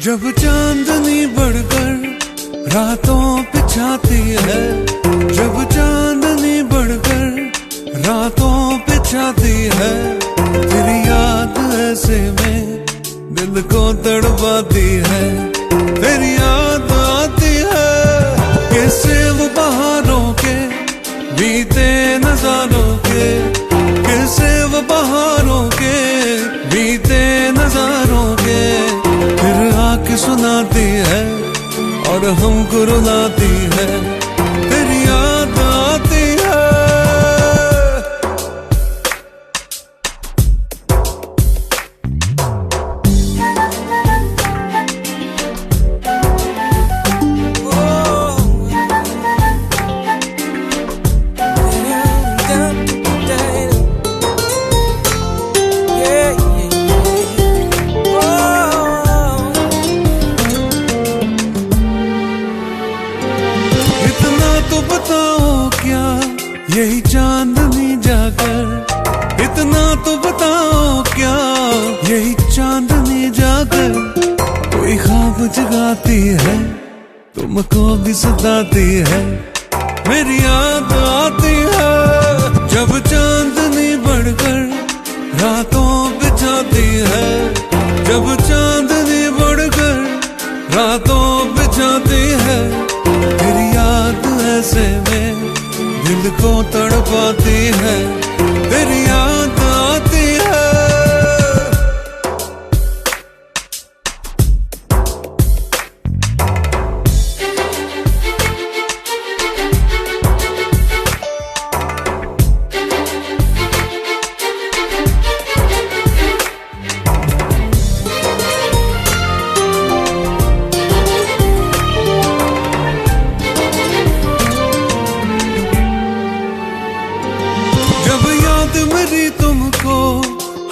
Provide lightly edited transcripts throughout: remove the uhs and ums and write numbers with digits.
जब चांदनी बढ़कर रातों पे छाती है, जब चांदनी बढ़कर रातों पे छाती है, तेरी याद ऐसे में दिल को तड़पाती है, तेरी याद आती है। कैसे वो बहारों के बीते नजारों के, कैसे वो बहारों के बीते नजारों के, फिर आके सुनाती है और हमको रुलाती है, तेरी याद आती है। तो बताओ क्या यही चांदनी जाकर, इतना तो बताओ क्या यही चांदनी जाकर, कोई ख्वाब जगाती है तुमको भी सताती है, मेरी याद आती है। जब चांदनी बढ़कर रातों पे छाती है, जब चांदनी बढ़कर रातों पे छाती है, तेरी याद ऐसे में दिल को तड़पाती है, तेरी याद आती है। मेरी तुमको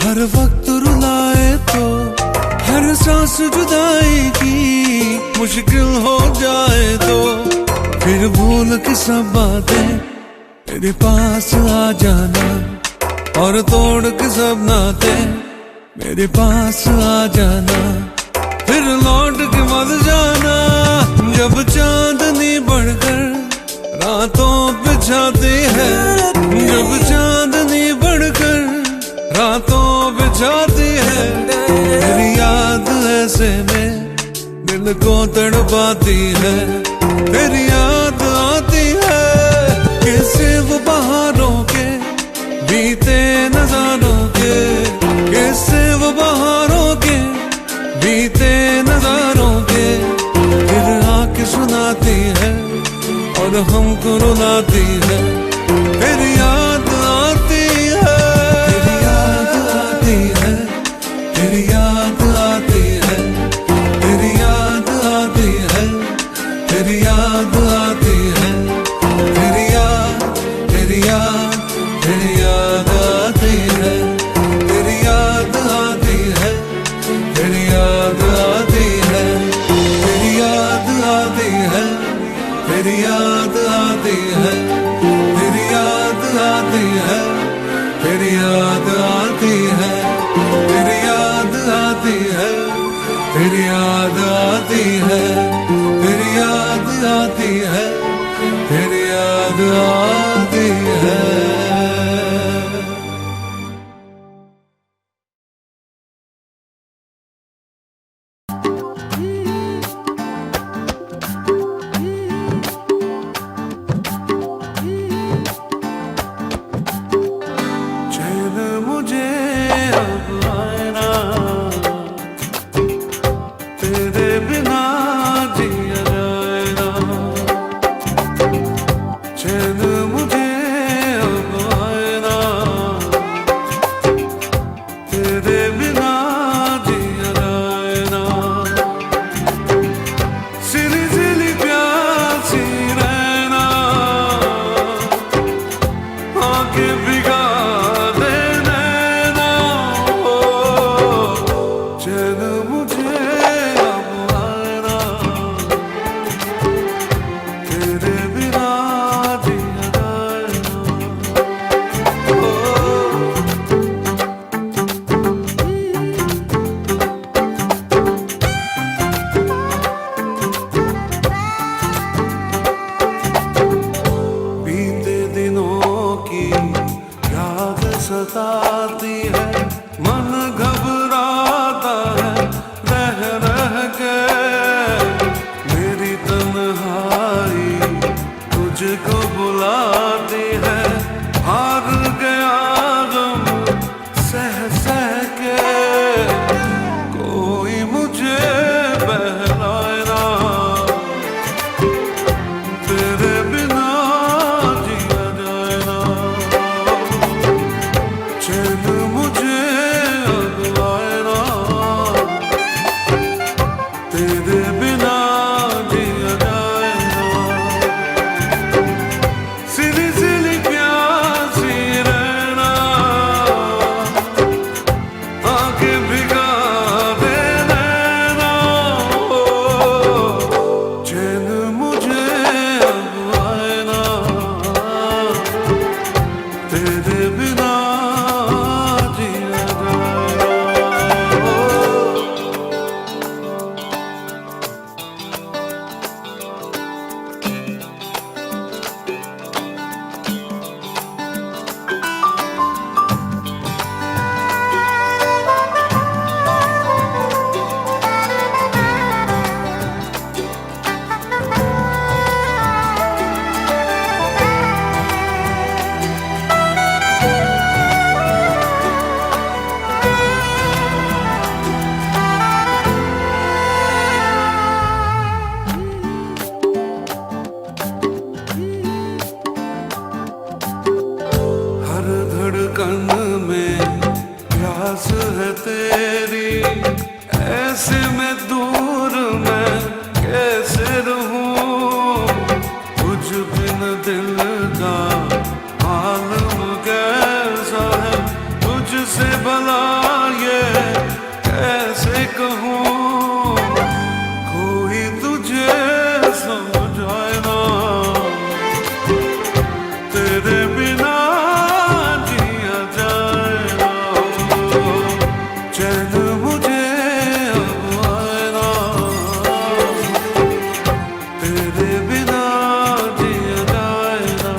हर वक्त रुलाए तो, हर सांस जुदाई की मुश्किल हो जाए तो, फिर भूल के सब बातें मेरे पास आ जाना, और तोड़ के सब नाते मेरे पास आ जाना, फिर लौट के मत जाना। जब चांदनी बढ़कर रातों पे छाती है, जब चांदनी बढ़कर रातों पे छाती है, तेरी याद ऐसे में दिल को तड़पाती है, तेरी याद आती है। कैसे वो बहारों के बीते नजारों के, कैसे वो बहारों के बीते नजारों के, फिर आके सुनाती है और हमको रुलाती है, तेरी याद आती है, तेरी याद आती है, तेरी याद आती है, तेरी याद आती है, तेरी याद आती है, तेरी याद, तेरी याद, तेरी याद आती है, तेरी याद आती है, तेरी याद आती है, तेरी याद आती है, तेरी याद आती है, तेरी याद सताती है, मन घबराता है रह रह के। मेरी तन्हाई तुझको बुलाती है, हार गया गम सह सह के। कोई मुझे बहलाए ना, तेरे बिना जिया जाए ना। चैन मुझे अब आए ना, तेरे बिना जिया जाए ना। सिली सिली प्यासी रहना, आंखें भिगा दे नैना। चैन मुझे अब आए ना, तेरे बिना जिया जाए ना। हर धड़कन में प्यास है तेरी, ऐसे में दूर मैं कैसे रहूं। तुझ बिन दिल का आलम कैसा है, तुझसे भला ये कैसे कहूं। कोई तुझे समझाए ना, तेरे बिना जिया जाए ना। चैन मुझे अब आए ना, तेरे बिना जिया जाए ना।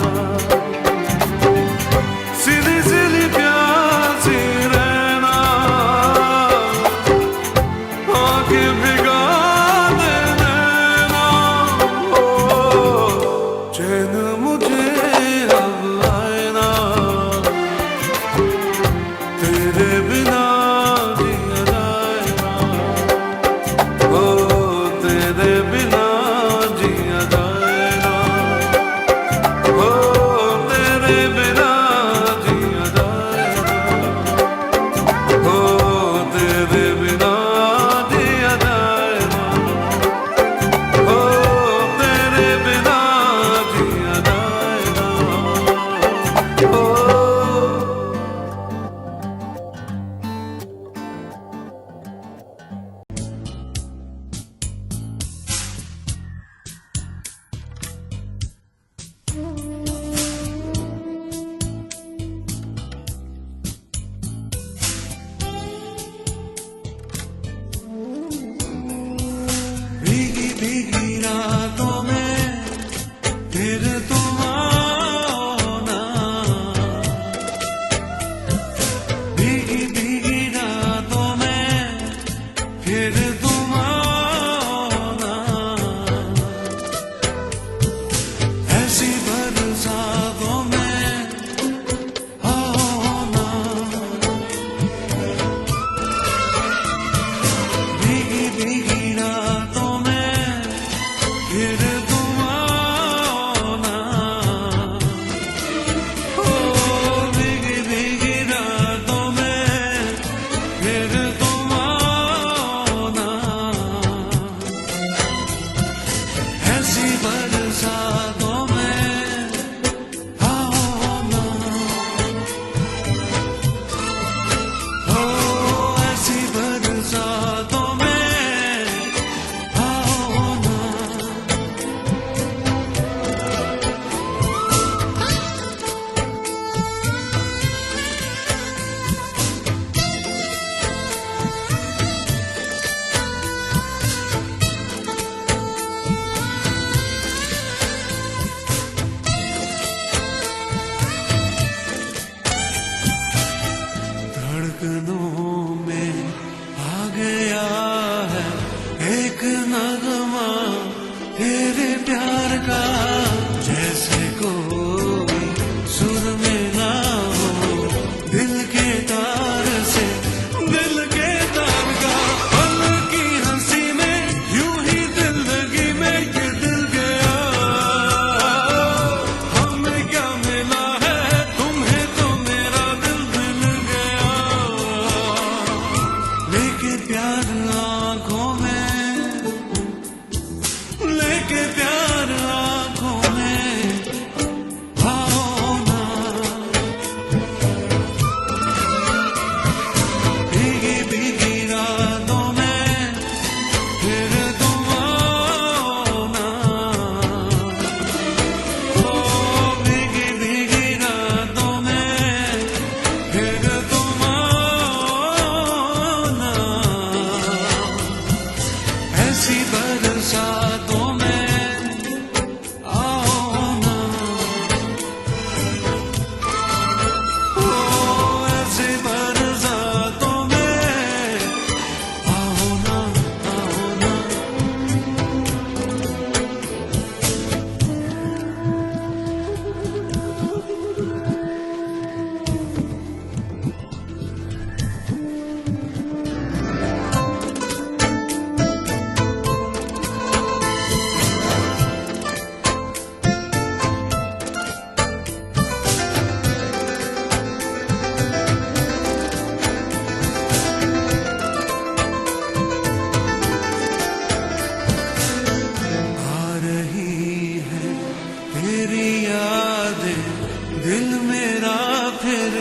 दिल मेरा फिर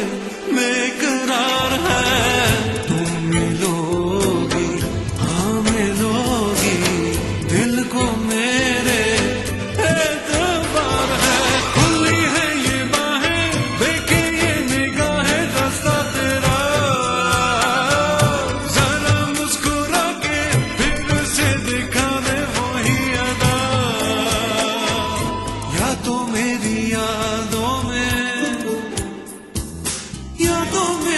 बेकरार है। तुम मिलोगी, हाँ मिलोगी, दिल को मेरे एतबार है। खुली है ये बाहें, देखे ये निगाहें, रास्ता तेरा। जरा मुस्कुरा के फिर से दिखा दे वही अदा। या तो मेरी यादों में, यादों में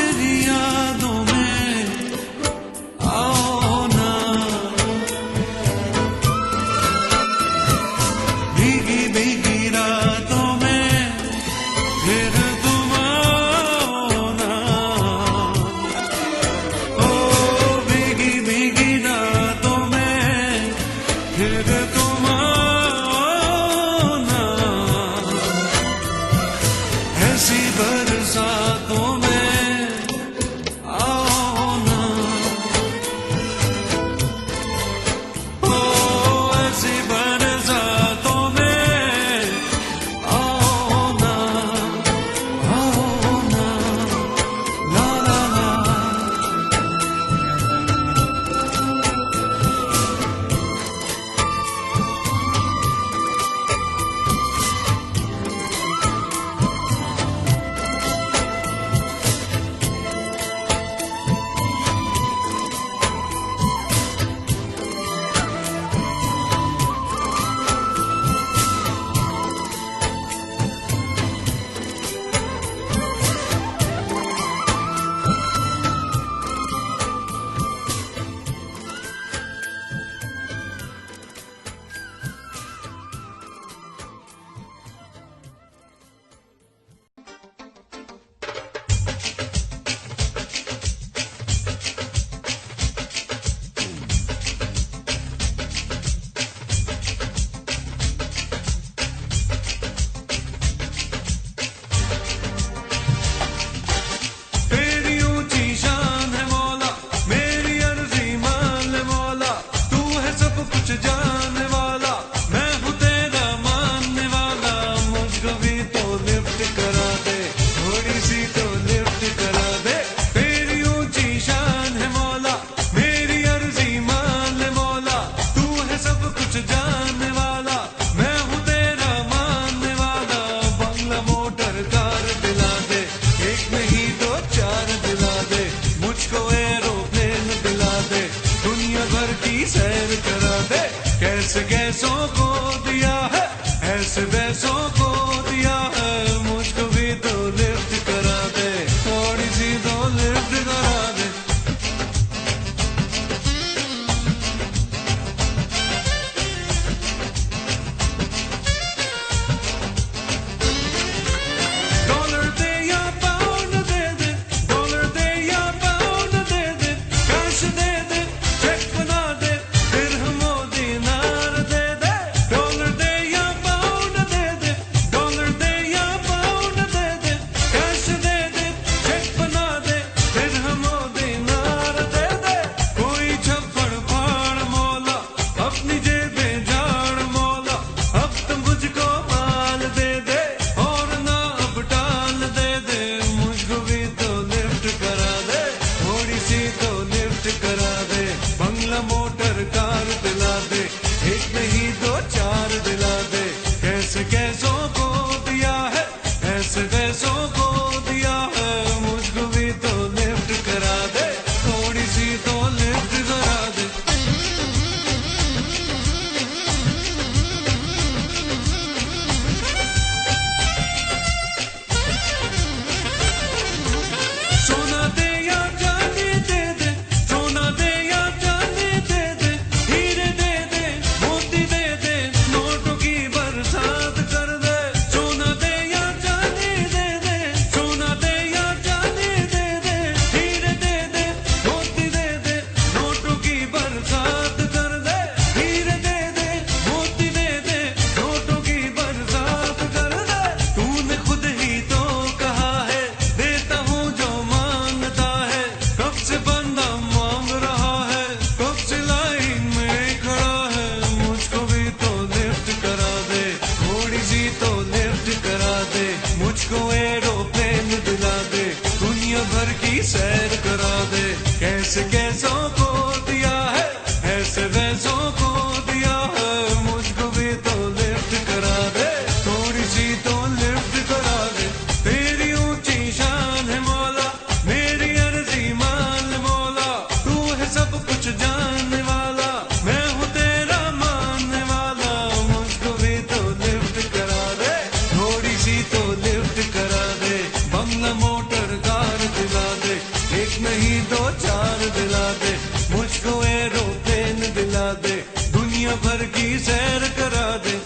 मुझको एरोप्लेन दिला दे, दुनिया भर की सैर करा दे। कैसे कैसों को दिया है, ऐसे वैसों को दिया है, मुझको भी तो लिफ्ट करा दे, थोड़ी सी तो लिफ्ट करा दे। तेरी ऊंची शान है मौला, मेरी अर्जी मान मौला, तू है सब कुछ जानने वाला, मैं हूँ तेरा मानने वाला। मुझको भी तो लिफ्ट करा दे, थोड़ी सी तो लिफ्ट करा दे। बंगला मोटर कार दिला दे, एक नहीं दो चार दिला दे। मुझको एरोप्लेन दिला दे, दुनिया भर की सैर करा दे।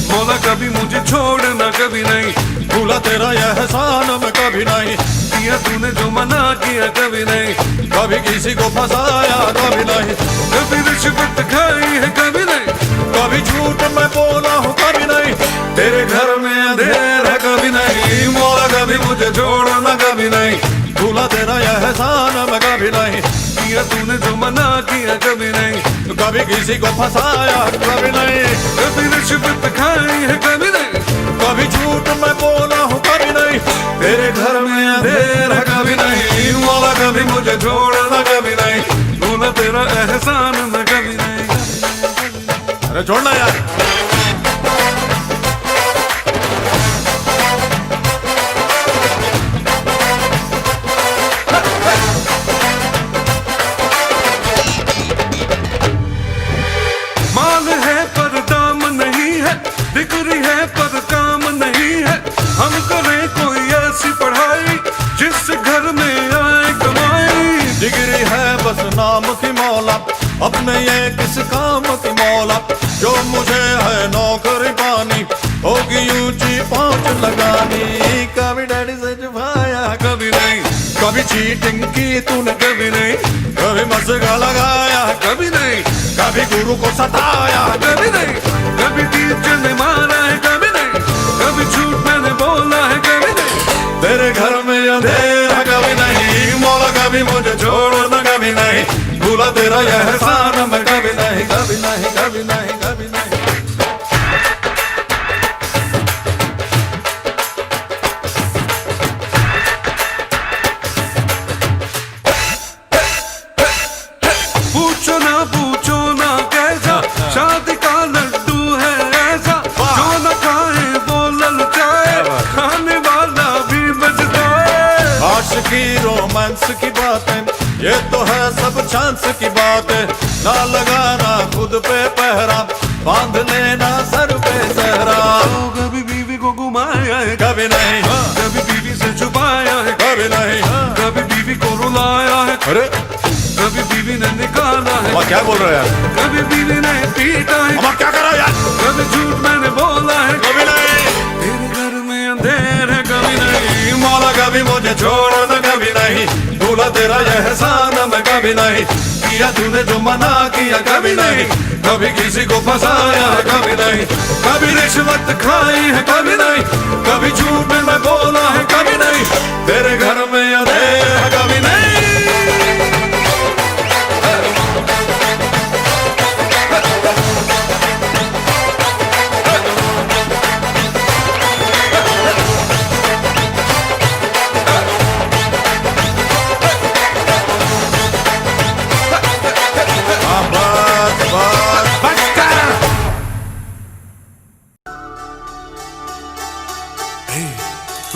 मौला कभी मुझे छोड़ना कभी नहीं, भूला तेरा यह एहसान मैं कभी नहीं, किया तूने जो मना किया कभी नहीं, कभी किसी को फंसाया कभी नहीं, कभी रिश्वत खाई है कभी नहीं, कभी झूठ मैं बोला हूँ कभी नहीं, तेरे घर में अंधेर है कभी नहीं। मौला कभी मुझे छोड़ना कभी नहीं, भूला तेरा यह एहसान मैं कभी नहीं, किया तूने जो मना किया कभी नहीं, कभी किसी को फंसाया कभी नहीं, कभी रिश्वत खाई है कभी नहीं, कभी झूठ मैं बोला हूँ कभी नहीं, तेरे घर में अंधेर है कभी नहीं। मौला कभी मुझे छोड़ना कभी नहीं, भूला तेरा एहसान मैं कभी नहीं। अरे छोड़ना यार। माल है पर दाम नहीं है, डिग्री है पर काम नहीं है, हम करें कोई ऐसी पढ़ाई जिस घर में आए कमाई। डिग्री है बस नाम की मौला, अपने ये किस काम की मौला, जो मुझे है नौकरी पानी, होगी ऊंची पहुंच लगानी। कभी डैडी से छुपाया कभी नहीं, कभी चीटिंग की तूने कभी नहीं, कभी मस्का लगाया कभी नहीं, कभी गुरु को सताया कभी नहीं, कभी टीचर ने मारा है कभी नहीं, कभी झूठ मैंने बोला है कभी नहीं, तेरे घर में अंधेरा कभी नहीं। मौला कभी मुझे छोड़ना कभी नहीं, भूला तेरा यह एहसान मैं कभी नहीं, कभी नहीं, कभी नहीं, कभी नहीं। पूछो ना कैसा शादी का लड्डू है ऐसा, जो न खाए वो ललचाए, खाने वाला भी बच जाए। आशिकी रोमांस की बातें ये तो है सब चांस की बातें, ना लगाना खुद पे पहरा, बांध लेना सर पे सहरा। कभी बीवी को घुमाया है कभी नहीं, कभी बीवी से छुपाया है कभी नहीं, कभी बीवी को रुलाया है, अरे कभी बीवी ने निकाला है, क्या बोल रहे हो यार? कभी बीवी ने पीटा है, अब क्या करा यार? कभी झूठ मैंने बोला है कभी नहीं, तेरे घर में अंधेर है कभी नहीं। मौला कभी मुझे छोड़ना कभी नहीं, भूला तेरा यह एहसान मैं कभी नहीं, किया तूने जो मना किया कभी नहीं, कभी किसी को फंसाया है कभी नहीं, कभी रिश्वत खाई है कभी नहीं, कभी झूठ में मैं बोला है कभी नहीं, तेरे घर में अंधेर है कभी नहीं।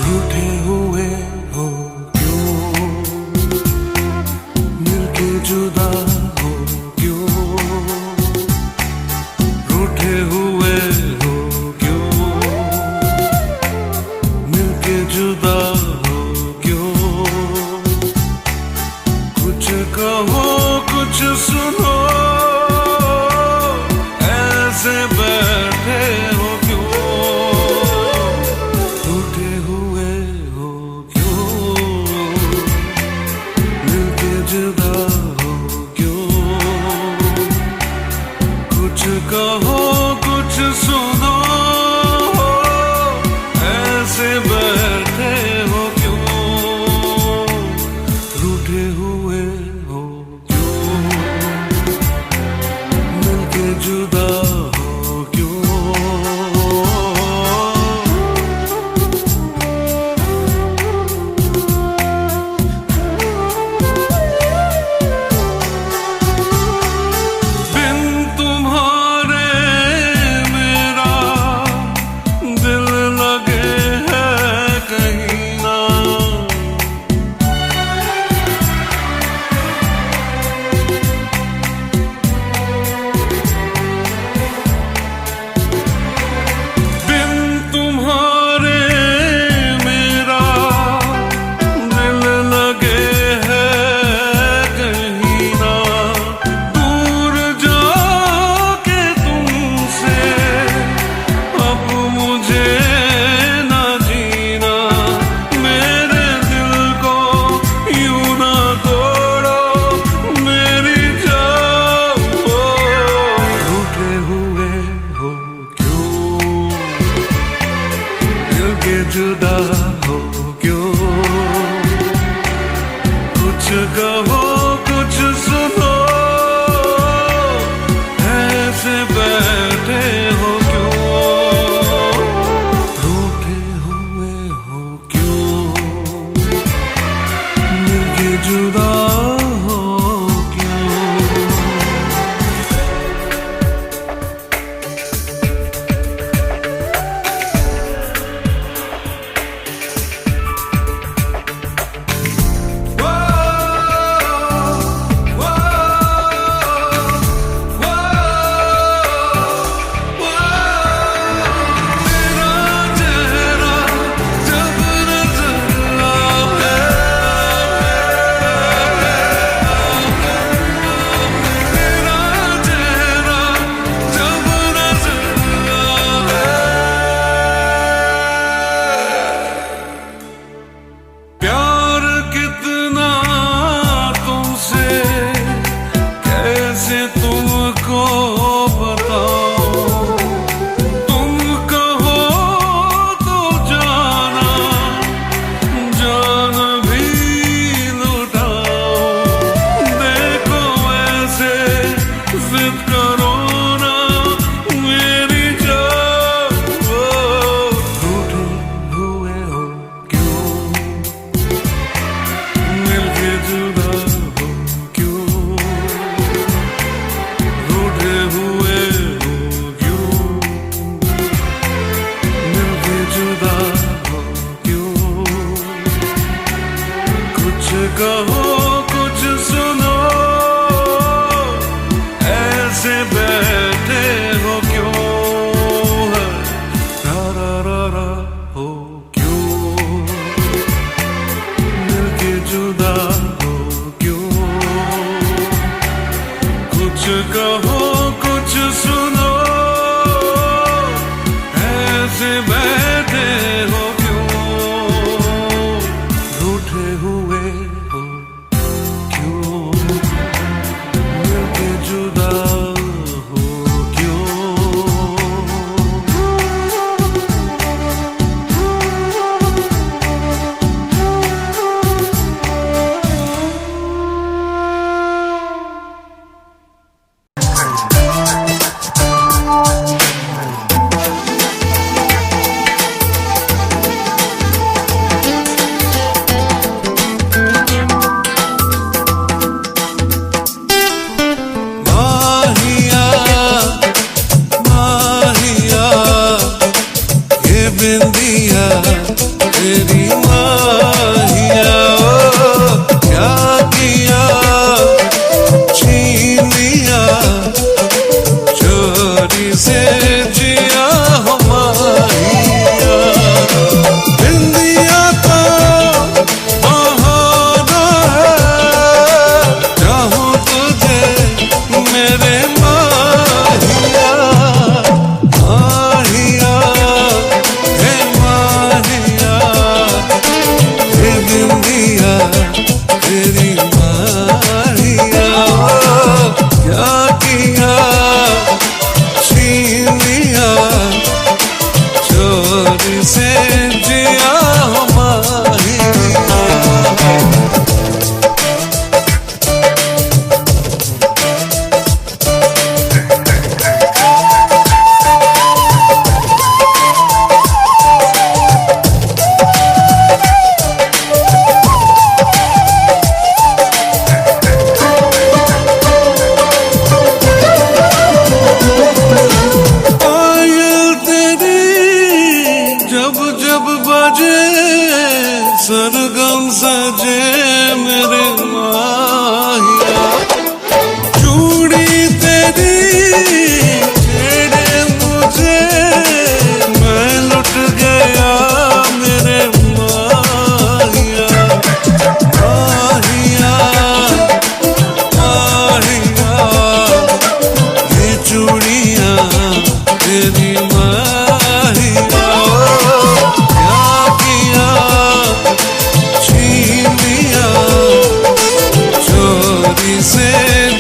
रूठे हुए हो क्यों, मिलके जुदा हो क्यों, रूठे हुए हो क्यों, मिलके जुदा हो क्यों, कुछ कहो कुछ सुनो, ऐसे बैठे हो क्यों, टूटे हुए हो क्यों, मिलके जुदा हो क्यों, कुछ कहो कुछ सुनो, ऐसे बैठे हो क्यों, रूठे हुए हो क्यों, मिलके जुदा हो क्यों। बिन तुम्हारे मेरा दिल लगे है कहीं ना, बिन तुम्हारे मेरा दिल लगे है कहीं ना, दूर जाके तुमसे अब मुझे ना जीना, मेरे दिल को यूं ना तोड़ो मेरी जान, रूठे हुए हो क्यों, दिल के जुदा हो क्यों, कुछ कहो कुछ सुनो, ऐसे बैठे हो क्यों, रूठे हुए हो क्यों, मिलके जुदा हो क्यों। प्यार कितना तुमसे कैसे तुमको बताओ, तुम कहो तो जाना जान भी लुटाओ, देखो ऐसे जिद करो ना मेरी जान, रूठे हुए हो क्यों, मिलके जुदा हो क्यों, रूठे हुए हो क्यों, मिलके जुदा हो क्यों, कुछ कहो कुछ सुनो, ऐसे बैठे हो क्यों, रा रा रा रा हो क्यों, मिलके जुदा हो क्यों, कुछ कहो कुछ सुनो, ऐसे बैठे हो क्यों, रूठे हुए हो क्यों, मिलके जुदा हो क्यों।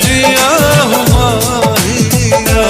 जिया हूँ माहिया।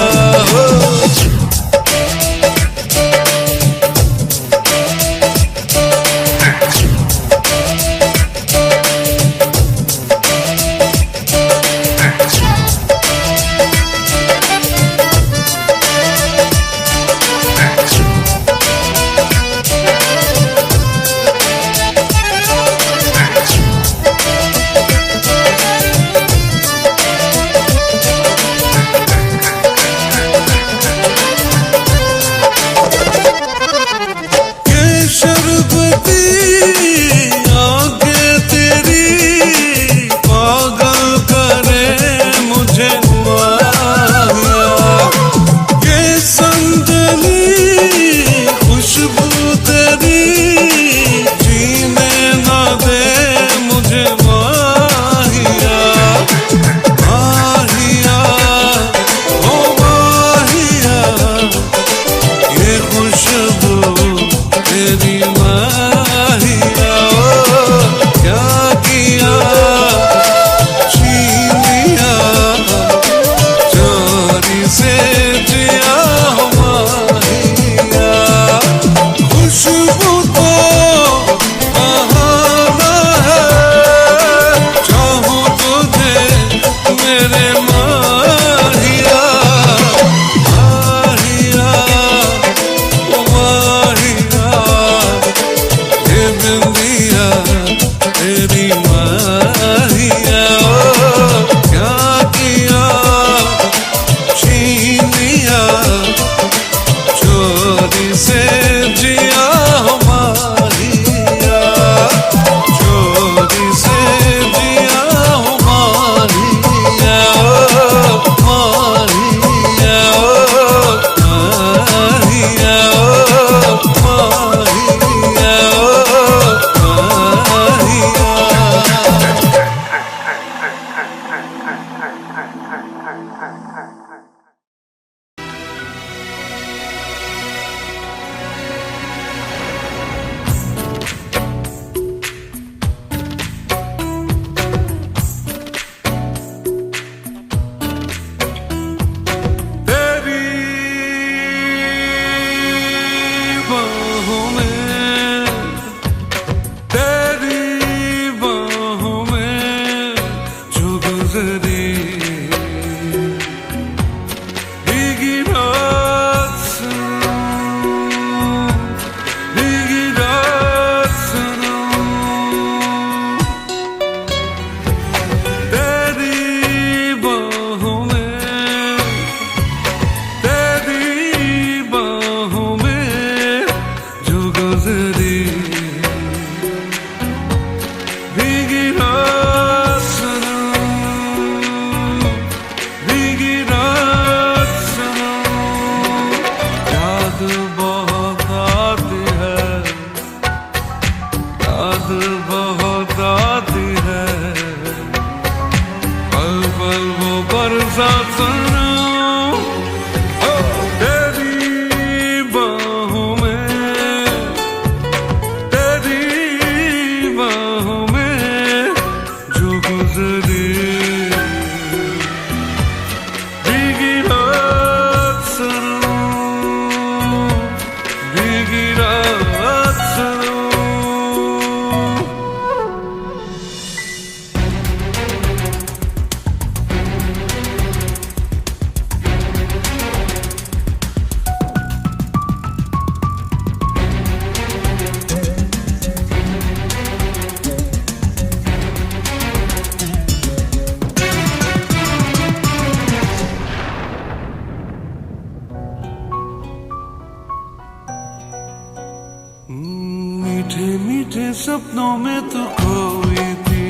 मीठे मीठे सपनों में तू खोई थी,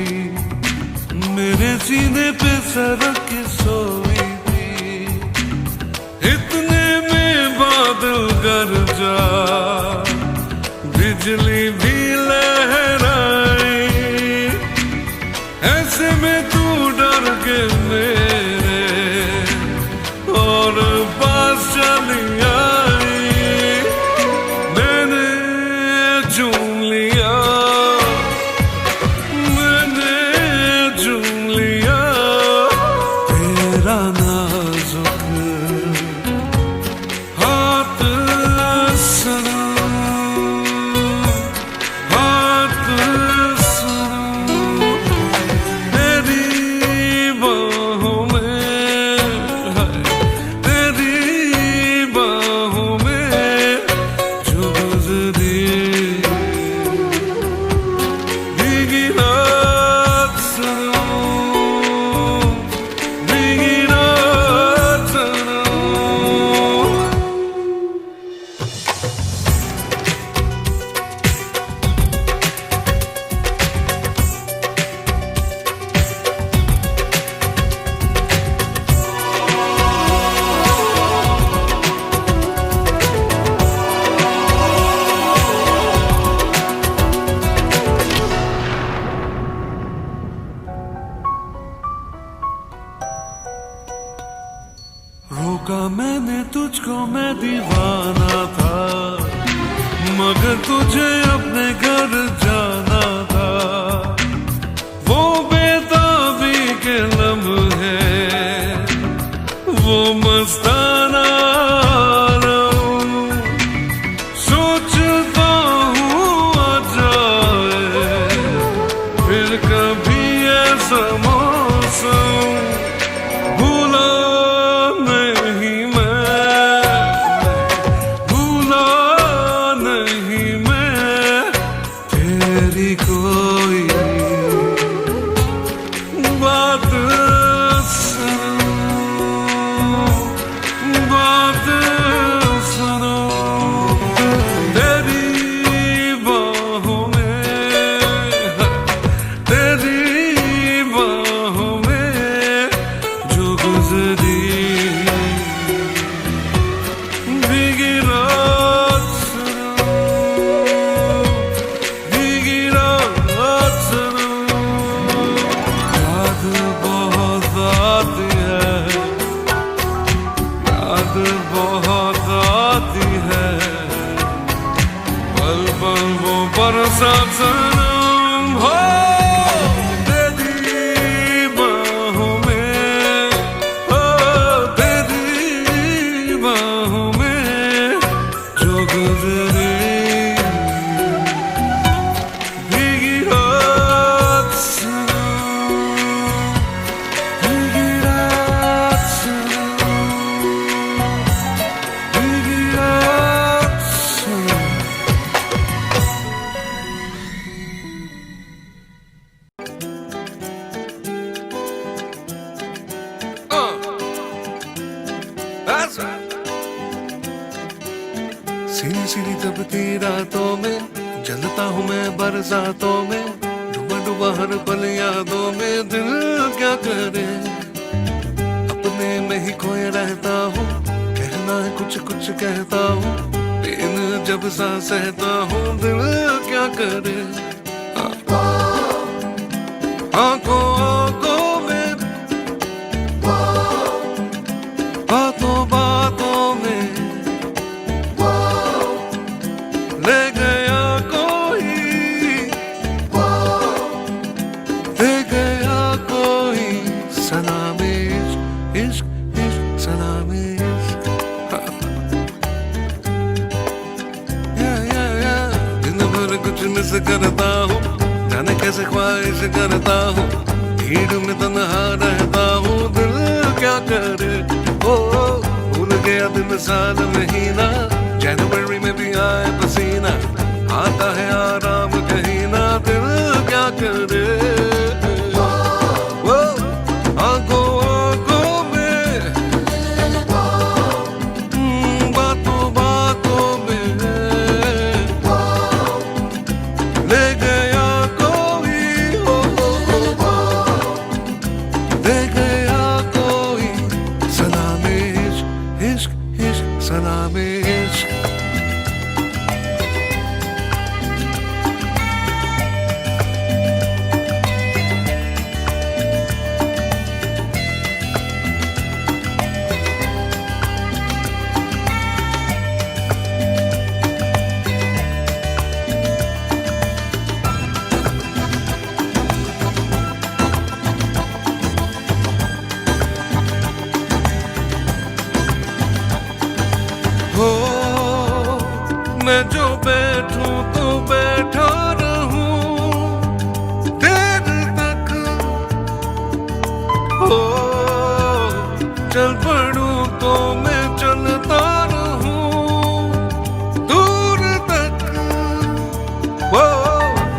मेरे सीने पे सरक के सोई थी। इतने में बादल गरजा, बिजली भी लहराई, ऐसे में तू डर के मेरे और पास चली आई। मैंने झूम लिया, मैंने झूम लिया, रोका मैंने तुझको, मैं दीवाना था, मगर तुझे अपने घर जाना था। वो बेताबी के लम्हे, वो मस्ताना सोचता हूँ आ जाए फिर कभी ऐसा मौसम। भूला नहीं मैं, भूला नहीं मैं तेरी कोई बात सुनो, बात सुनो। तेरी बाहों में, तेरी बाहों में जो गुजरी भीगी रात सुनो, भीगी रात सुनो। याद बहुत आती है, याद बहुत आती है, पल पल वो बरसात सनम हो। तेरी बाहों में, हो तेरी बाहों में जो गुजरी भीगी रात सुनो, भीगी रात सुनो, भीगी रात सुनो। That's right. सीधी सीधी दबती रातों में जलता हूँ मैं बरसातों में, डूबा डूबा हर पल यादों में। दिल क्या करे, अपने में ही खोए रहता हूँ, कहना है कुछ कुछ कहता हूँ, दिन जब सा सहता हूँ। दिल क्या करे, आंखों आंखों में, बातों बातों में ले गया कोई, ले गया कोई सलामे इश्क, इश्क सलामे इश्क। या दिन भर कुछ मिस करता हूँ, जाने कैसे ख्वाहिश करता हूँ, भीड़ में तन्हा रहता हूँ। दिल क्या करे, ओ भूल गया दिन साल महीना, जनवरी में भी आए पसीना, आता है आराम कहीं ना। दिल क्या करे, ओ आंखों आंखों में, बातों बातों में ले गया कोई, ले गया कोई सलामे इश्क, इश्क इश्क सलामे इश्क। हो मैं जो बैठूं तो बैठा रहूं देर तक, हो चल पड़ूं तो मैं चलता रहूं दूर तक। वो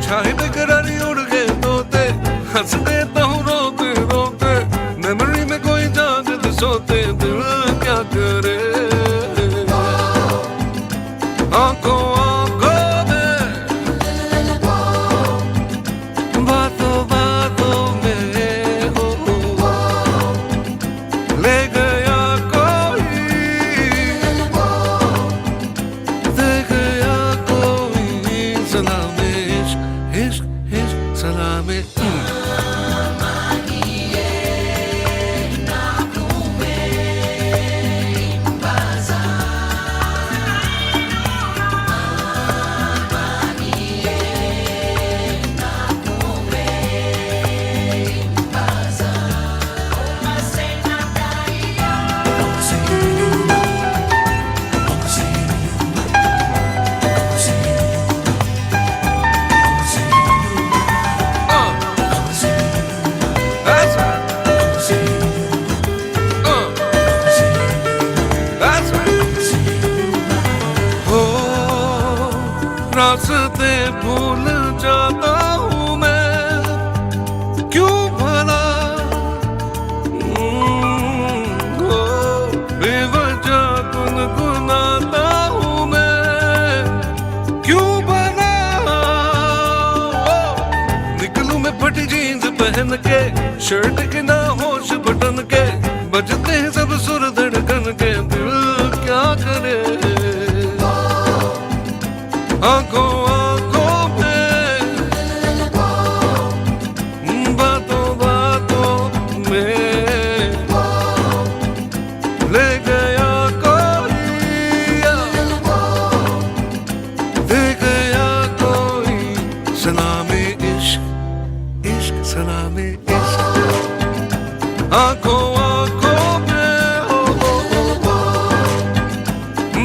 छाए बेकरारी उड़ गए तोते, हंस देता हूँ रोते रोते, मेमोरी में कोई जागते सोते। दिल क्या करे, आंखों आंखों में, बातों बातों में, हो ले गया कोई, ले गया कोई सलामे इश्क, इश्क इश्क सलामे। से भूल जाता हूँ मैं, क्यों भला बेवजह गुनगुनाता हूँ मैं, क्यों भला निकलूं मैं फटी जीन्स पहन के, शर्ट के ना होश बटन के, बजते हैं सब सुर धड़कन के, दिल क्या करे आंखों आंखों में, बातों बातों में ले गया कोई, दे गया कोई सलामे इश्क, इश्क सलामे इश्क, आंखों आंखों में हो,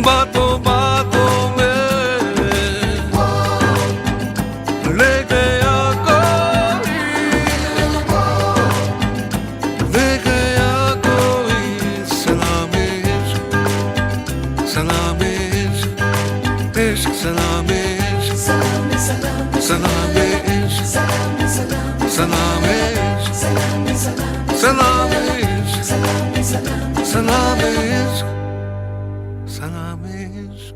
बातों बातों में ले गया कोई, ले गया कोई सलामे इश्क, सलामे इश्क, इश्क सलामे इश्क, सलामे इश्क, सलामे इश्क, सलामे इश्क, सलामे इश्क, सलामे इश्क।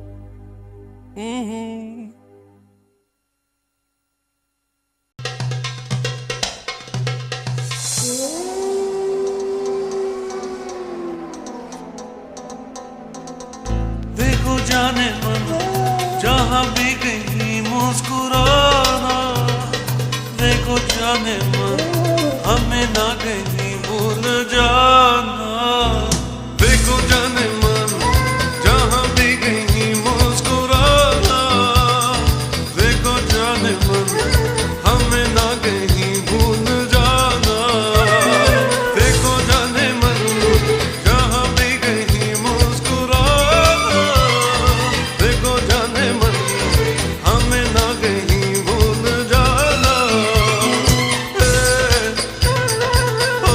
देखो जाने मन जहाँ भी कहीं मुस्कुराना, देखो जाने मन हमें ना कहीं भूल जाना, देखो जाने मन जहाँ भी कहीं मुस्कुराना, देखो जाने मन हमें ना कहीं भूल जाना, देखो जाने मन जहाँ भी कहीं मुस्कुराना, देखो जाने मन हमें ना कहीं भूल जाना, ओ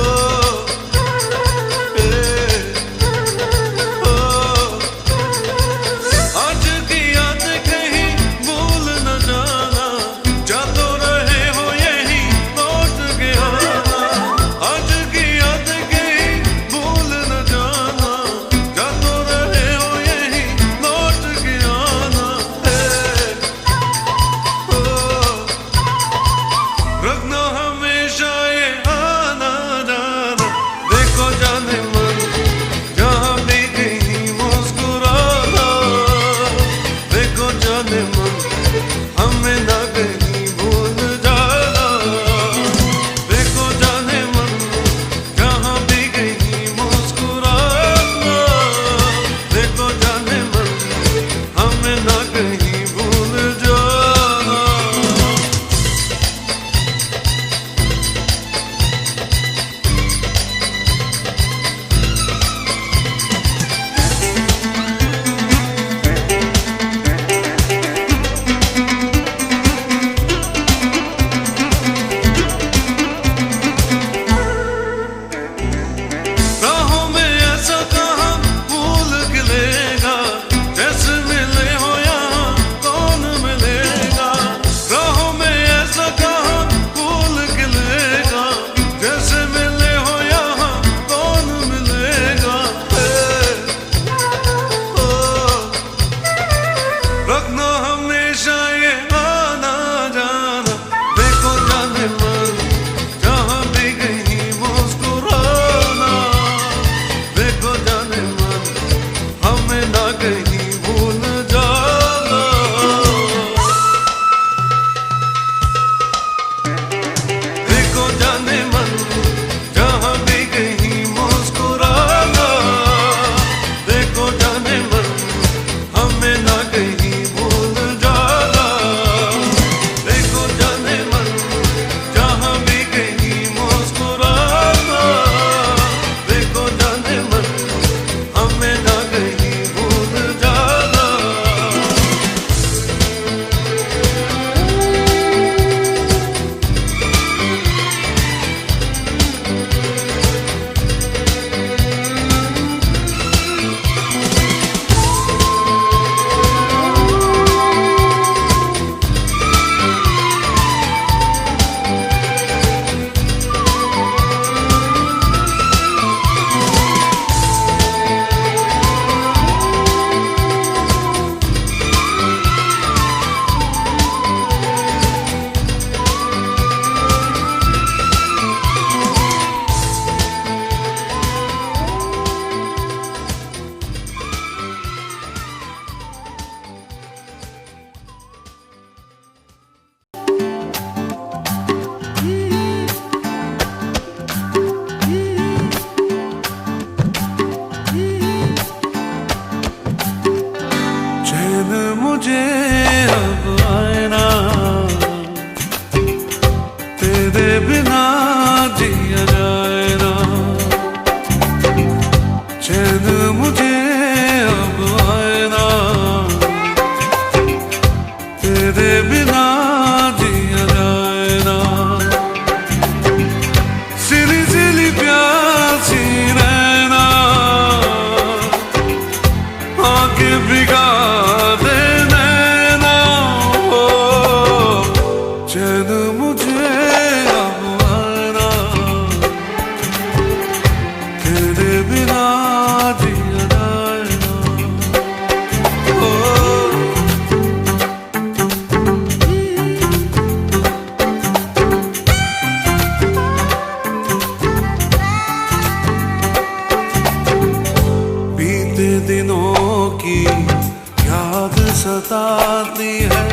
सताती है,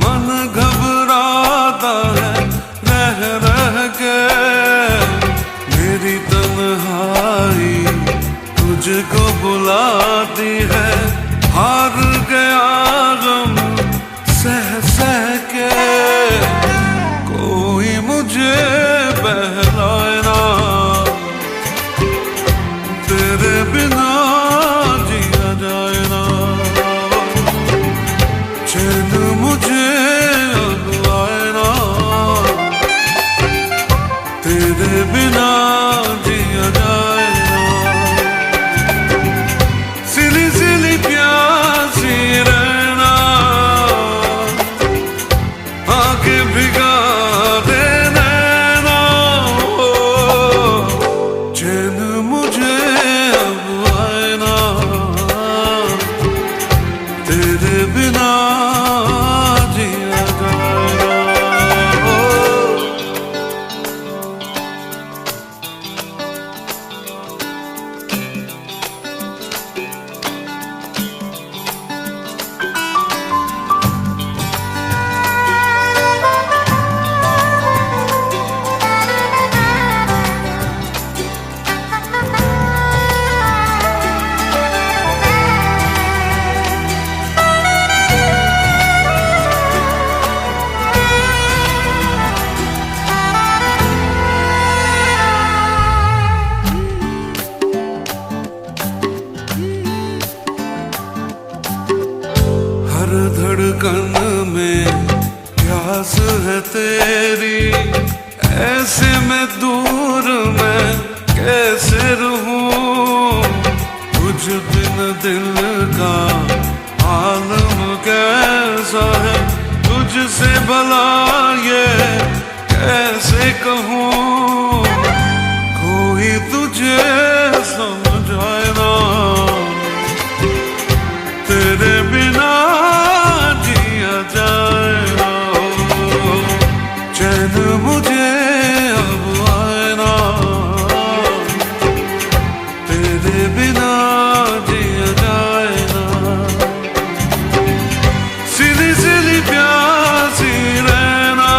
मन घबराता है रह रह के। मेरी तन्हाई तुझको बुलाती है, हार गया गम सह सह के। कोई मुझे बहलाए ना, तेरे बिना जिया जाए ना। चैन मुझे अब आए ना, तेरे बिना जिया जाए ना। सिली सिली प्यासी रहना, आके भिगा दे नैना। चैन मुझे अब आए ना, तेरे बिना जिया जाए ना। हर धड़कन में प्यास है तेरी, ऐसे में दूर मैं कैसे रहूं। तुझ बिन दिल का आलम कैसा है, तुझसे भला ये कैसे कहूं। कोई तुझे समझाए ना, तेरे बिना जिया जाए ना। चैन मुझे अब आए ना, तेरे बिना जिया जाए ना। सिली सिली प्यासी रहना,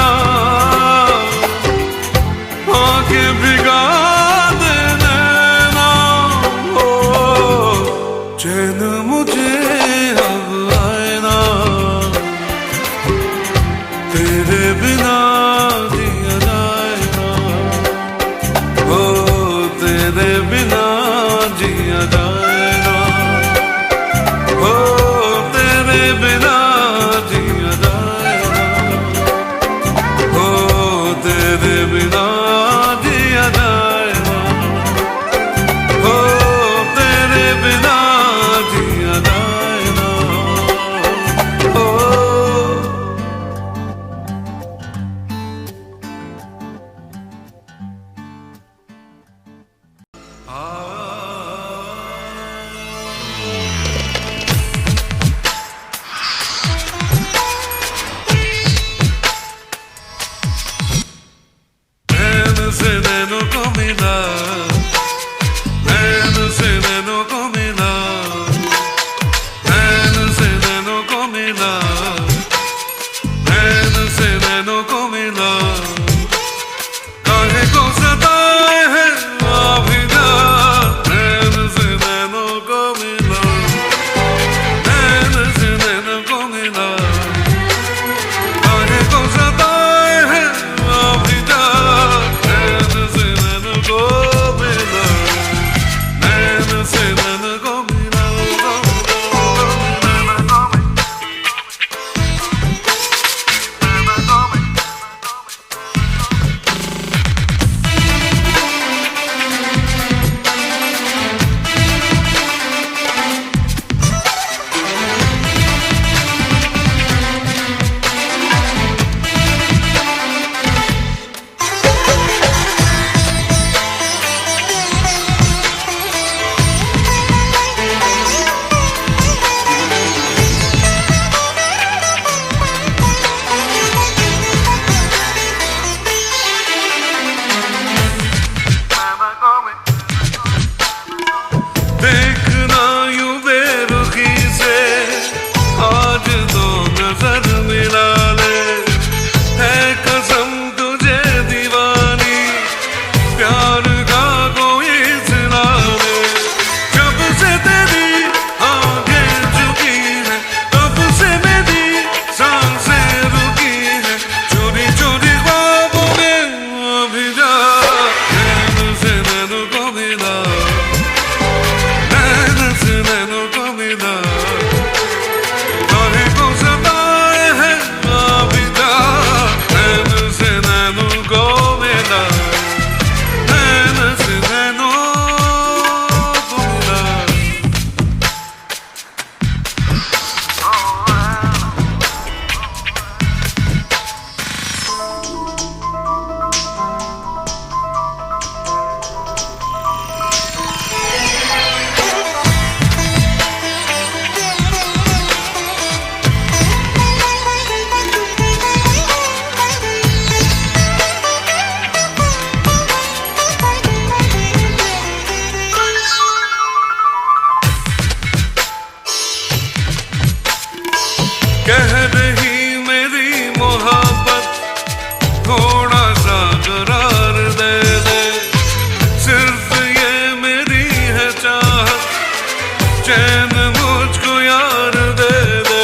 चैन मुझको यार दे दे।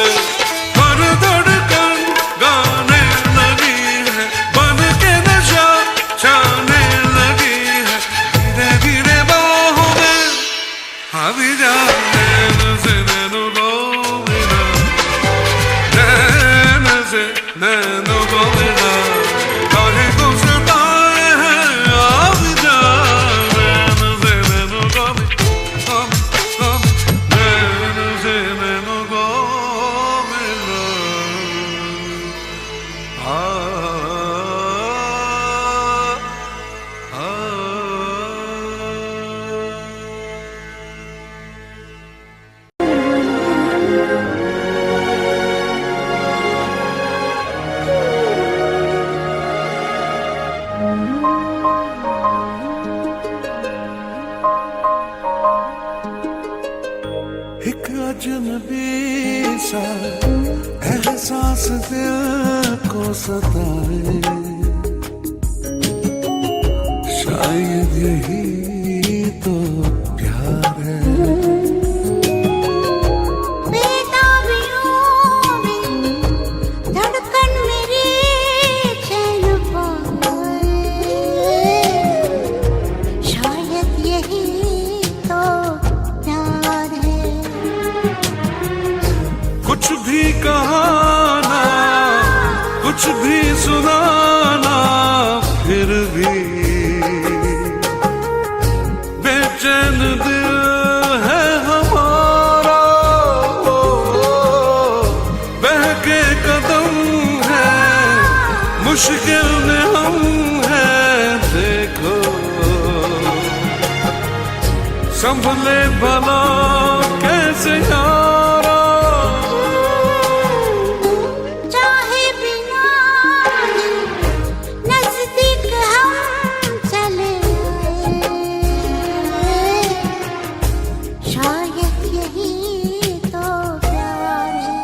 हर धड़कन गाने लगी है, बन के नशा छाने लगी है। धीरे धीरे बाहों में अभी जाने से नैनो को मिला, नैन से नैनो को मिला। काहे को सताए हैं अभी जाने से नैनो को मिला, नैन से नैनो को मिला। आ एक अजनबी सा एहसास दिल को सताए, शायद यही तो प्यार है। बेताबियों में धड़कन मेरी चैन पाए, शायद यही तो प्यार है। कुछ भी कहाना, कुछ भी सुनाना, फिर भी बेचैन दिल है हमारा। बहके कदम है, मुश्किल में हम हैं, देखो संभले भला कैसे यारा। चाहे बिना नजदीक हम चले आए, शायद यही तो प्यार है।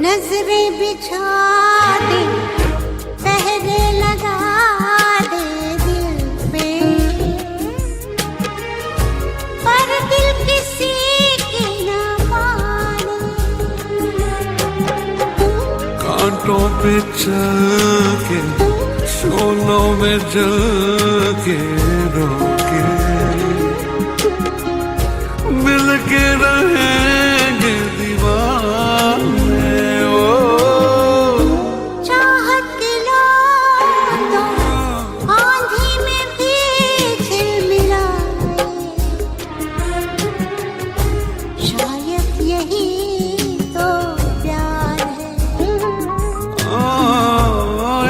नजरें बिछा दे, पहरे लगा दे दिल पे, पर दिल किसी की ना माने। कांटों पे चल के, शोलों में जल के, रोके मिल के रहेंगे दीवाने। ओ चाहत के लो तो आंधी में भी झिलमिलाए, शायद यही तो प्यार है।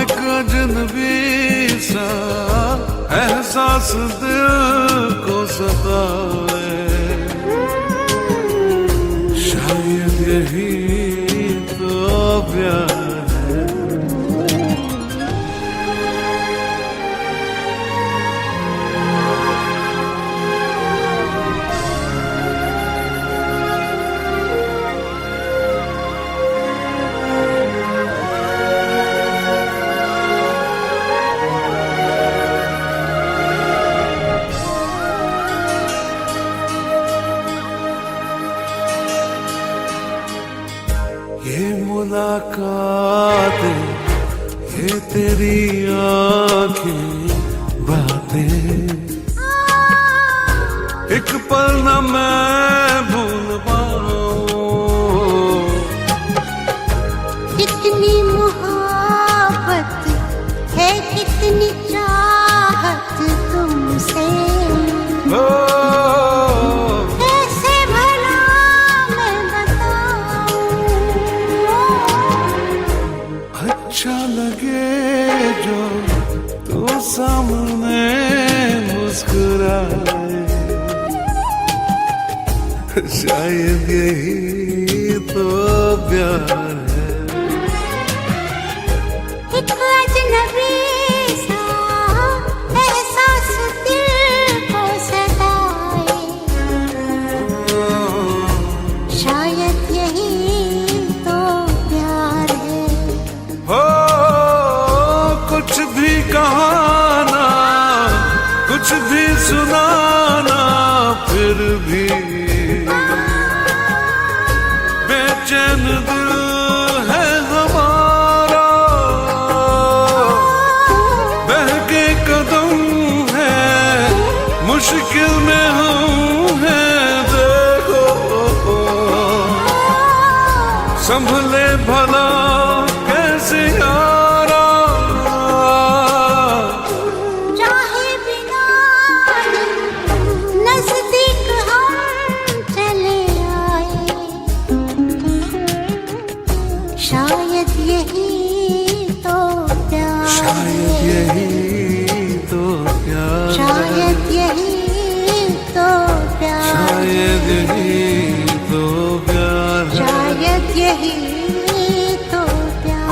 एक अजनबी सा एहसास दिल को सताए, शायद यही तो प्यार है। ये मुलाकातें, ये तेरी आँखें, बातें, एक पल न मैं भूल पाऊं। कितनी मोहब्बत है, कितनी चाहत तुमसे, कैसे भला मैं बताऊं। अच्छा लगे जो तू सामने मुस्कुराए, शायद यही तो प्यार है। एक अजनबी सा एहसास दिल को सताए, शायद यही तो प्यार है। हो कुछ भी कहाना, कुछ भी सुनाना, फिर भी बेचैन दिल है हमारा, बहके कदम है, मुश्किल में हम हैं। देखो संभले भला कैसे यारा, चाहे बिना नजदीक हम चले आए, शायद यही तो प्यार है। शायद यही तो प्यार, शायद यही तो प्यार, शायद यही तो प्यार, शायद यही तो प्यार।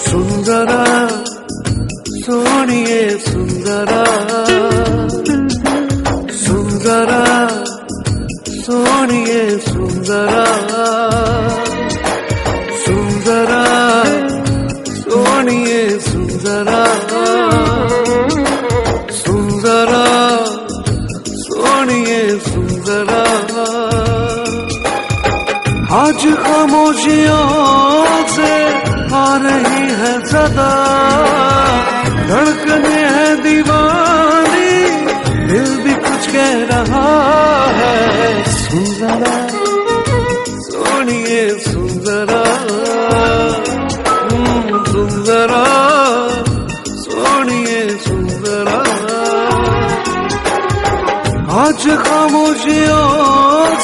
सुंदरा सोनिए सुंदरा, सुंदरा सोनिए सुंदरा, सुंदरा सोनिए सुंदरा, सुंदरा सोनिए सुंदरा। आज खामोशियों से आ रही है सदा, धड़कने है दीवानी, दिल भी कुछ कह रहा है। सुंदरा सोनिए सुंदरा, सुंदरा सोनिए सुंदरा। आज खामोशियों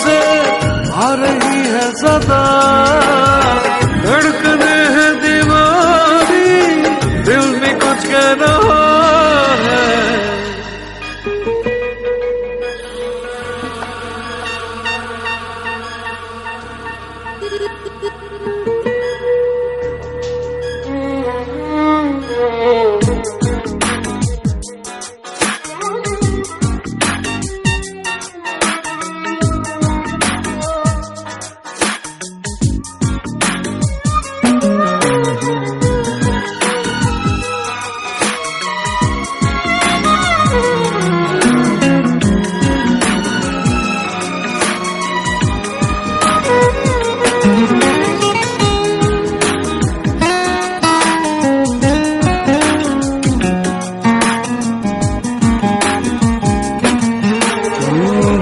से आ रही है सदा, धड़कने है दीवानी, दिल भी कुछ कह रहा है।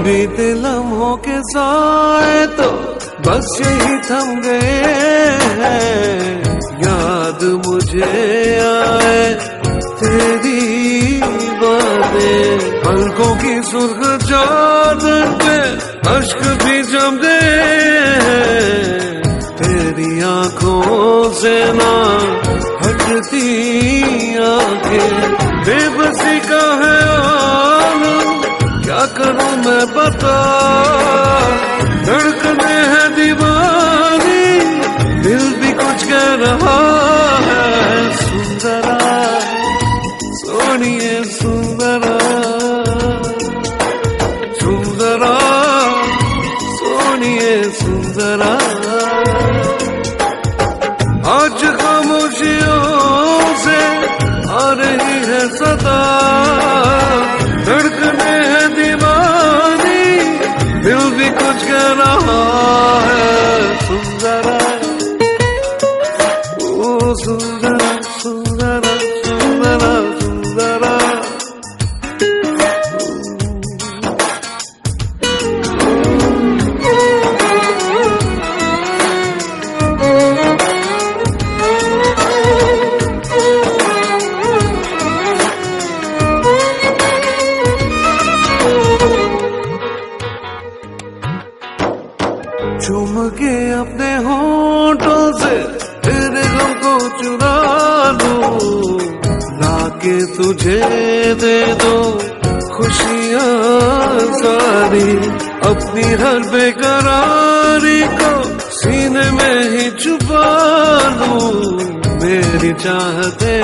बीते लम्हों के साए तो बस यही थम गए हैं, याद मुझे आए तेरी बातें, पलकों की सुर्ख चादर पे अश्क भी जम गए हैं, तेरी आंखों से ना हटती आंखें, बेबसी का है आलम, क्या करूं मैं बता, धड़कने है दीवानी, दिल भी कुछ कह रहा है। सुंदरा सोनिए सुंदरा, सुंदरा सोनिए सुंदरा। आज खामोशियों से आ रही है सदा, धड़कने है दीवानी, दिल भी कुछ कह रहा है। सुंदरा ओ सुंदरा सुंदरा सुंदरा सुंदरा। तुझे दे दो खुशियाँ सारी, अपनी हर बेकरारी को सीने में ही छुपा लूं। मेरी चाहते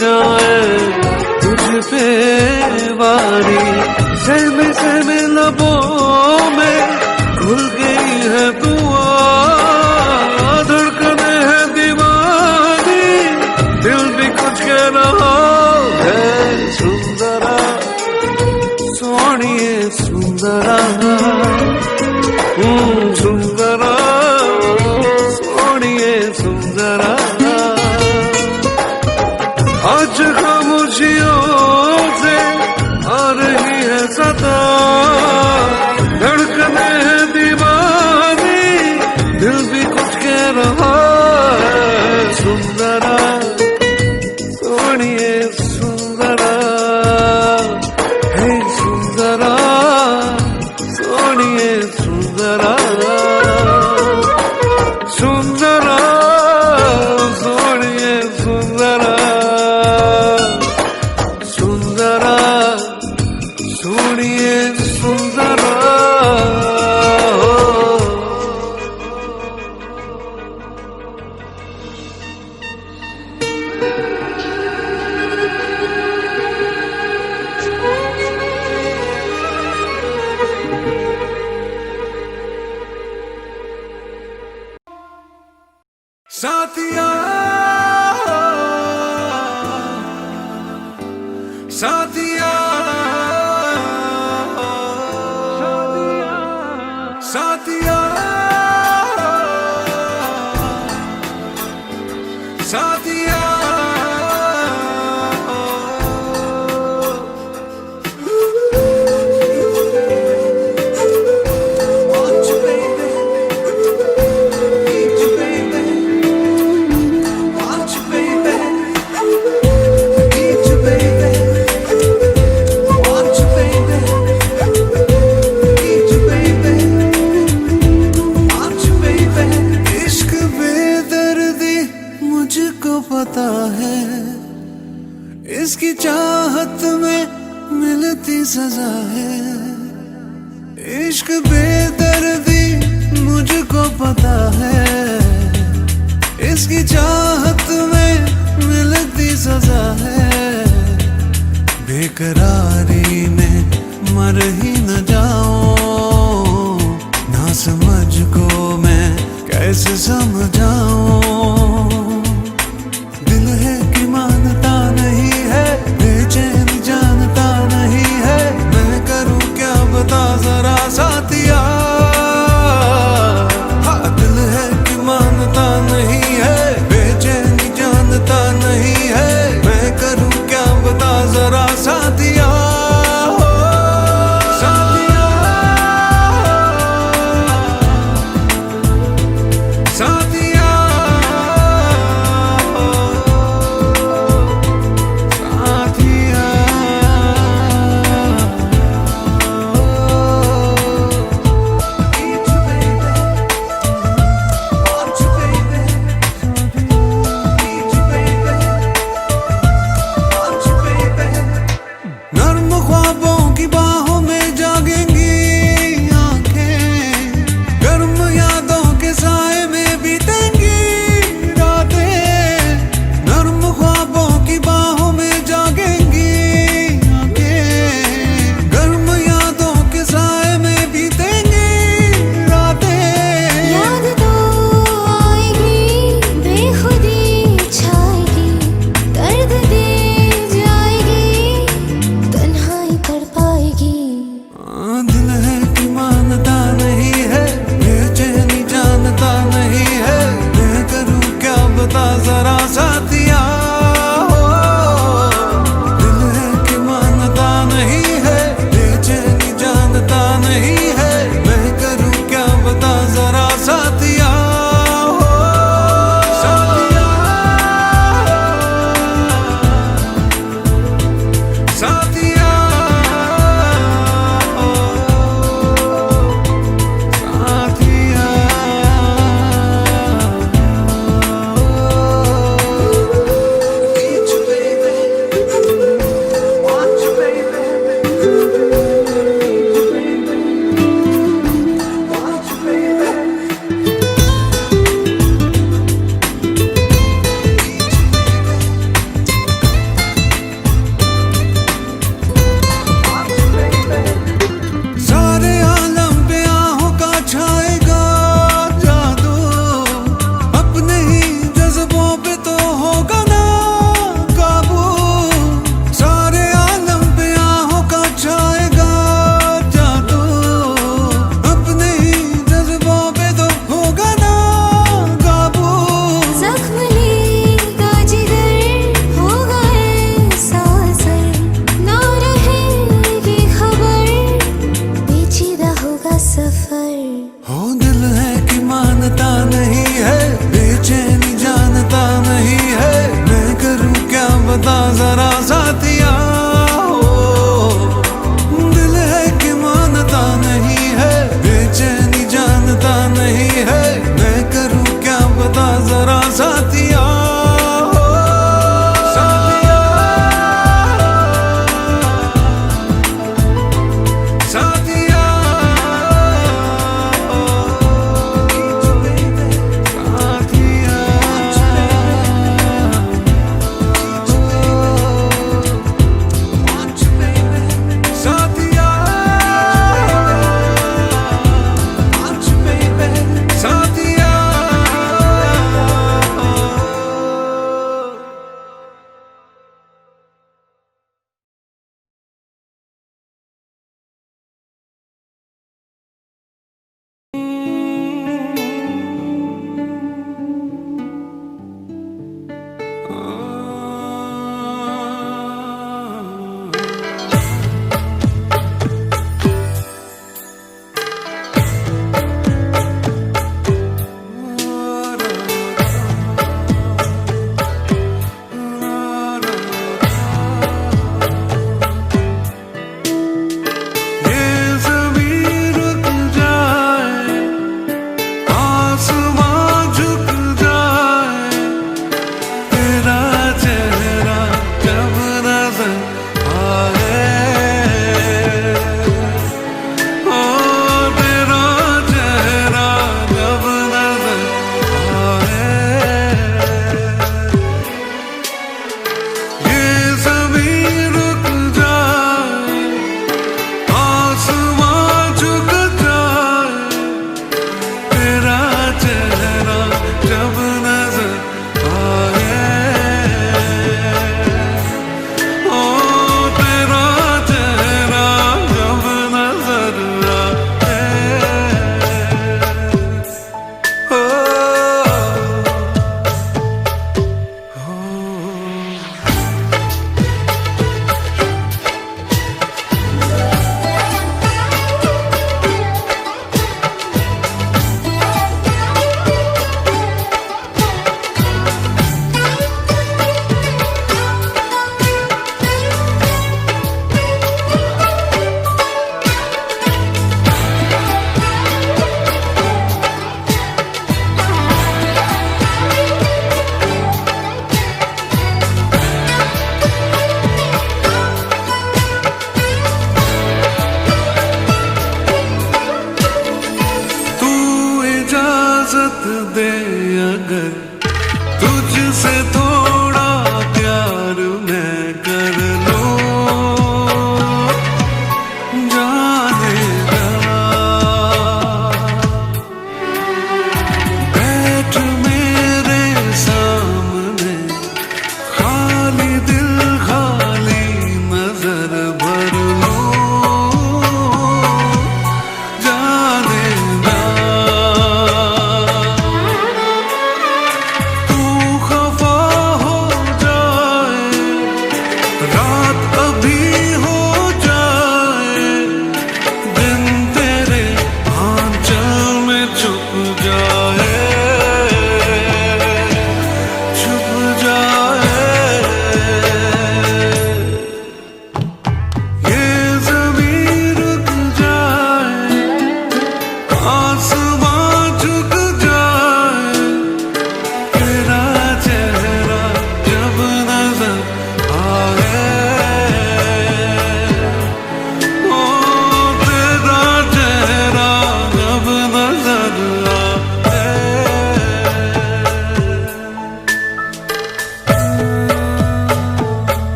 जाए तुझ पे वारी, सहमे सहमे लबों में घुल गई है दुआ, धड़कने है दीवानी, दिल भी कुछ कह रहा है। सुंदरा सोनिए सुंदरा, सुंदरा सोनिए सुंदरा, आज खामोशियों से आ रही है सदा, धड़कने है दीवानी, दिल भी कुछ कह रहा है। सुंदरा सोनिए सुंदरा, हे सुंदरा सोनिए सुंदरा, सुंदरा सोनिए सुंदरा, सुंदरा सोनिए सुंदरा। साथिया साथिया साथिया साथिया, want you baby, need you baby, want you baby, need you baby, want you baby, need you baby, want you baby। इश्क बेदर्दी मुझको पता है, इसकी चाहत में मिलती सजा है। इश्क बेदर्दी मुझको पता है, इसकी चाहत में मिलती सजा है। बेकरारी में मर ही न जाऊं, ना समझ को मैं कैसे समझाऊं। दिल है कि मानता नहीं है, बेचैन जानता नहीं है, मैं करूं क्या बता जरा साथिया। हाँ, दिल है कि मानता नहीं है, बेचैन जानता नहीं है, मैं करूं क्या बता जरा साथिया।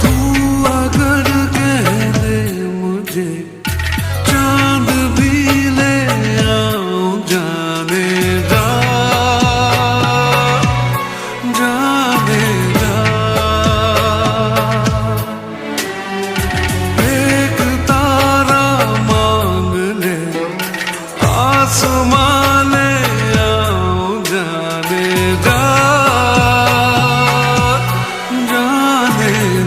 तू अगर कह दे मुझे चांद भी ले आऊं, जाने जा, जाने जा। एक तारा मांग ले आसमां ले आऊं, जाने जा, जाने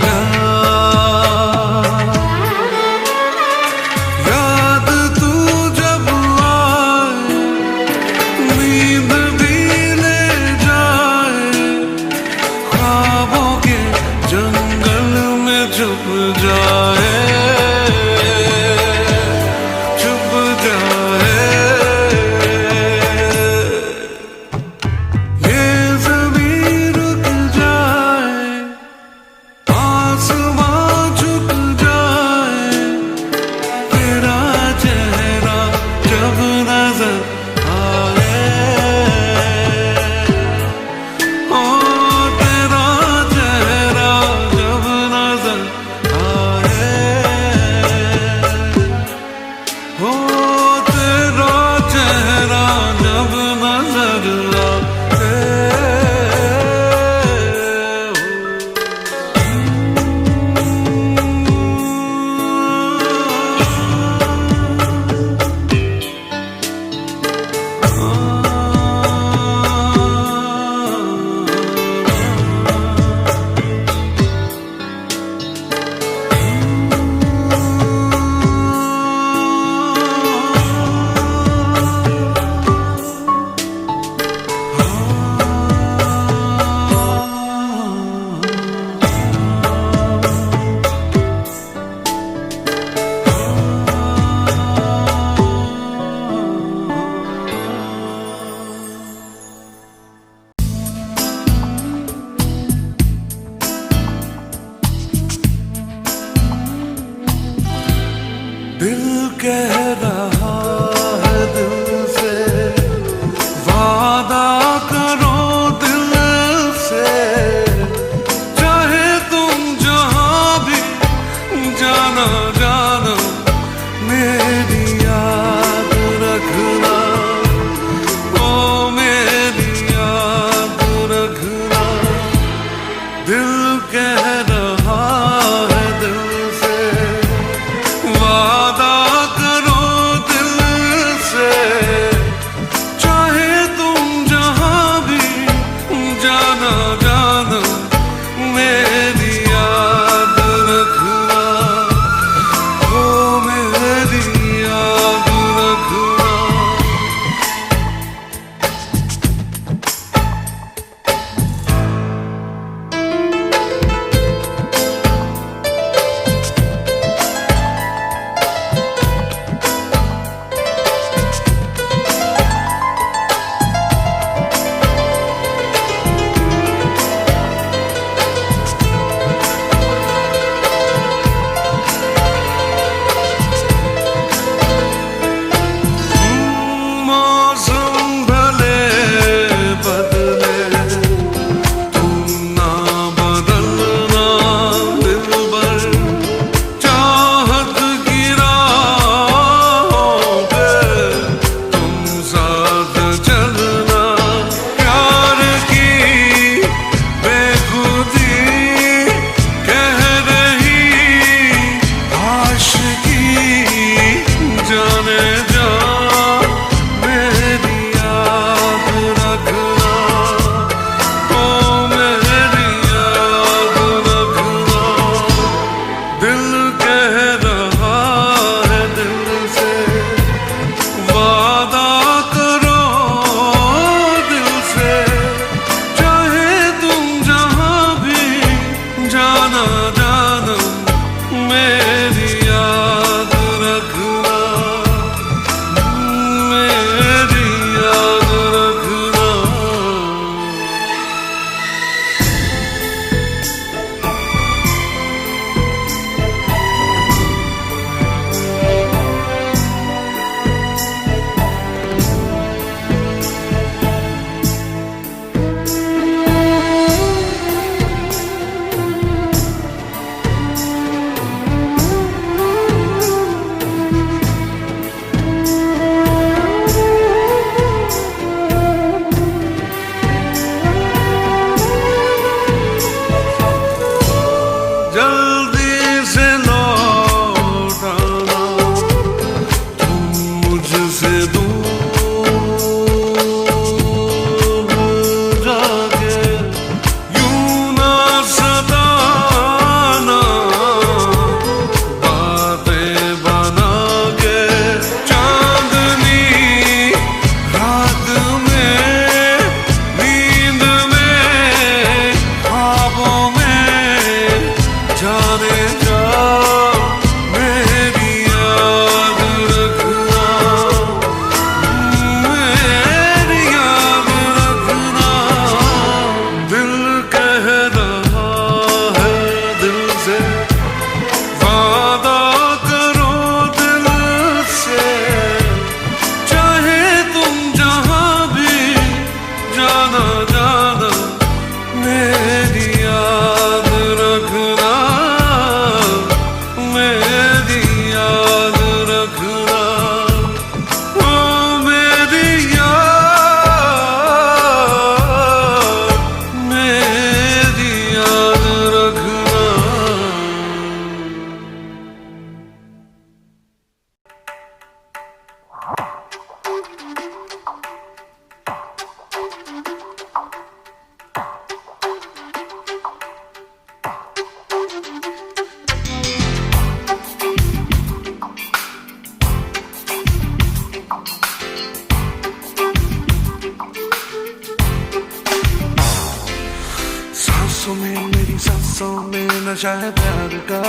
आंखों में मेरी सांसों में नशा है प्यार का,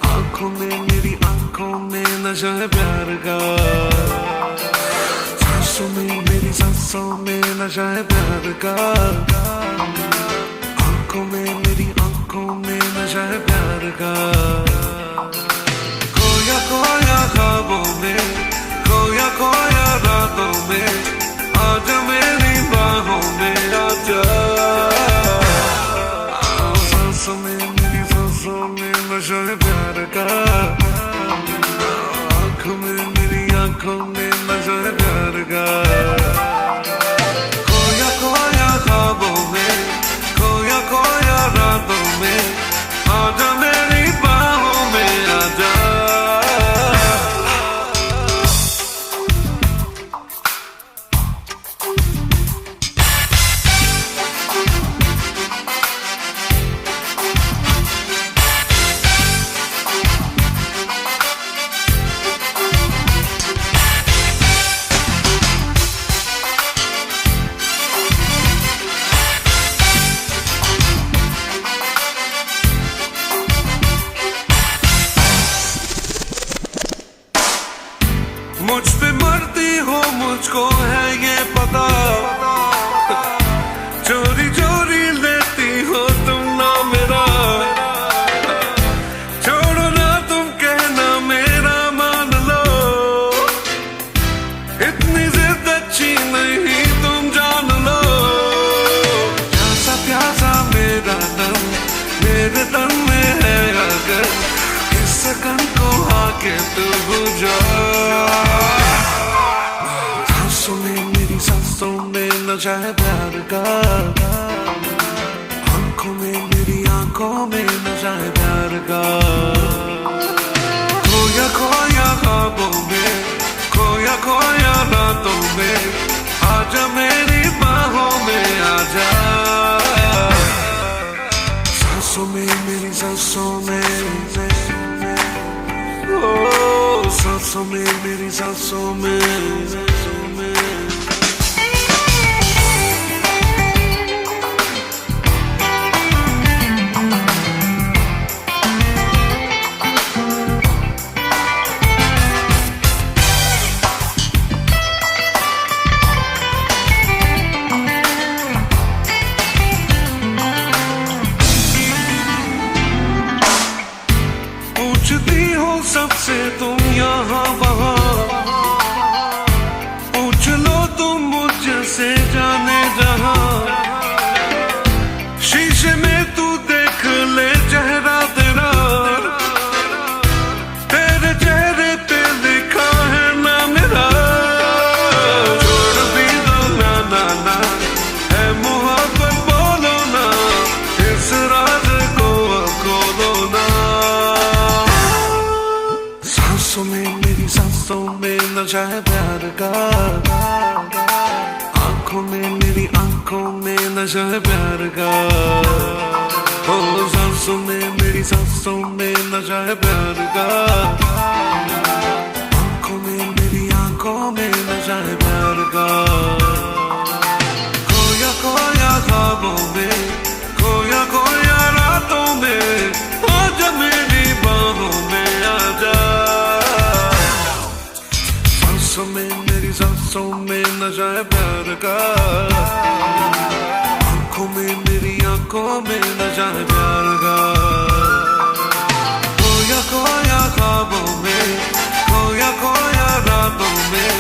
आंखों में मेरी आंखों में नशा है प्यार का, सांसों में मेरी सांसों में नशा है प्यार का, आंखों में मेरी आंखों में नशा है प्यार का। खोया खोया ख्वाबों में, खोया खोया रातों में, आजा मेरी बाहों में आजा। सांसों में मेरी सांसों में नशा है प्यार का, आंखों में मेरी आंखों में नशा है प्यार का। खोया खोया ख्वाबों में, खोया खोया रातों में, आजा मेरी बाहों में आजा। मुझ पे मरती हो मुझको है ये पता, चोरी चोरी लेती हो तुम ना मेरा, छोड़ो ना तुम कहना मेरा मान लो, इतनी जिद अच्छी नहीं तुम जान लो। प्यासा प्यासा मेरा तन मेरे तन में है अगर, इस सकन को आके तू बुझा। सांसों में मेरी सांसों में नशा है प्यार का, आंखों में मेरी आंखों में नशा है प्यार का। खोया खोया ख्वाबों में, खोया खोया रातों में, आजा मेरी बाहों में आजा। सांसों में मेरी सांसों में, ओ सांसों में मेरी सांसों में। पूछती हो सबसे तुम यहाँ वहाँ, पूछ लो तुम मुझसे जाने जहाँ, शीशे में तू देख ले चेहरा तेरा, तेरे चेहरे पे लिखा है ना मेरा। छोड़ भी दो ना ना ना, है मोहब्बत बोलो ना, इस राज को खोलो ना। सांसों में मेरी सांसों में नशा है प्यार का, आंखों में मेरी आंखों में नशा है प्यार का। ओ सांसों में मेरी सांसों में नशा है प्यार का, आंखों में मेरी आंखों में नशा है प्यार का। खोया खोया ख्वाबों में, खोया खोया रातों में, आजा मेरी बाहों में आजा। सांसों में मेरी सांसों में नशा है प्यार का, आंखों में मेरी आंखों में नशा है प्यार का। खोया खोया ख्वाबों में, खोया खोया रातों में,